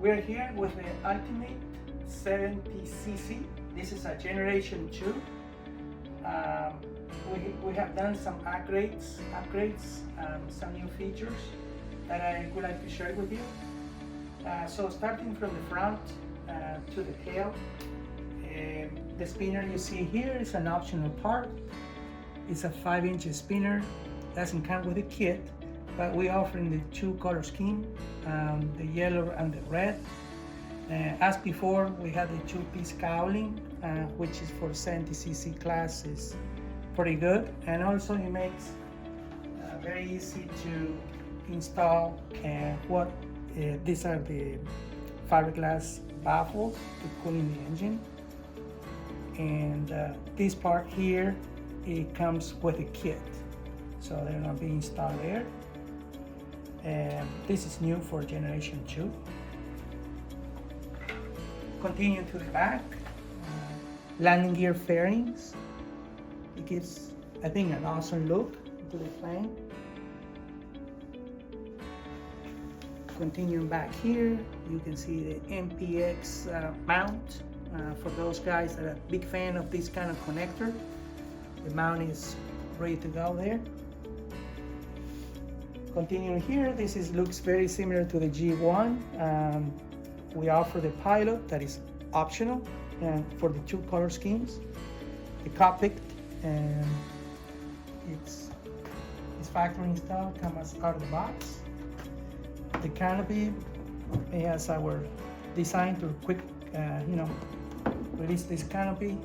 We're here with the Ultimate 70cc. This is a Generation 2. We have done some upgrades, some new features that I would like to share with you. So starting from the front to the tail, the spinner you see here is an optional part. It's a 5-inch spinner. Doesn't come with a kit, but we offer in the 2-color scheme, the yellow and the red. As before, we had the 2-piece cowling, which is for 70cc class, is pretty good, and also it makes very easy to install. These are the fiberglass baffles to cool in the engine, and this part here, it comes with a kit, so they're not being installed there. This is new for Generation 2. Continue to the back, landing gear fairings. It gives, I think, an awesome look to the plane. Continuing back here, you can see the MPX mount. For those guys that are a big fan of this kind of connector, the mount is ready to go there. Continuing here, looks very similar to the G1. We offer the pilot that is optional for the 2-color schemes. The cockpit, and it's factory installed, comes out of the box. The canopy, it has our design to quick, release this canopy.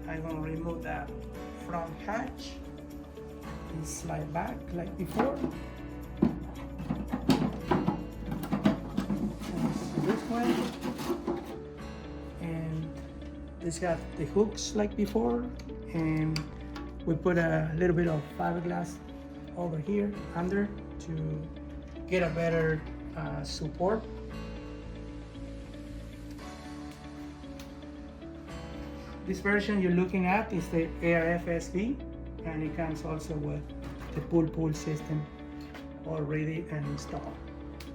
I'm going to remove that front hatch and slide back like before. This way, and this got the hooks like before, and we put a little bit of fiberglass over here under to get a better support. This version you're looking at is the ARFSV, and it comes also with the pull system already and installed.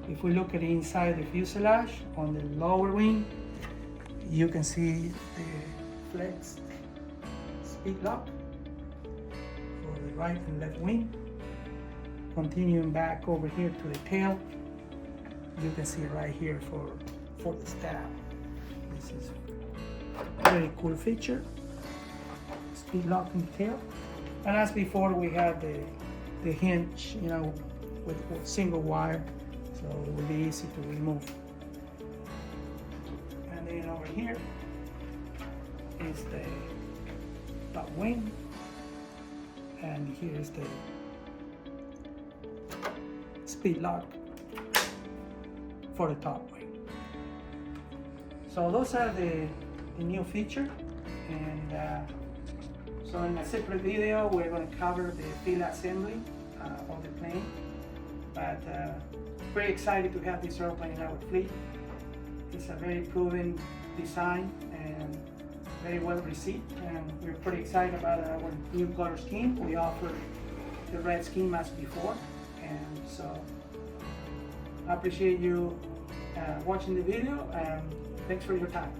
If we look at the inside the fuselage on the lower wing, you can see the flex speed lock for the right and left wing. Continuing back over here to the tail, you can see right here for the stab. This is a very cool feature. Speed lock in the tail. And as before, we have the hinge, with single wire, so it will be easy to remove. And then over here is the top wing, and here is the speed lock for the top wing. So those are the new feature, and so in a separate video we're going to cover the field assembly of the plane, but very excited to have this airplane in our fleet. It's a very proven design and very well received, and we're pretty excited about our new color scheme. We offer the red scheme as before, and so I appreciate you watching the video, and thanks for your time.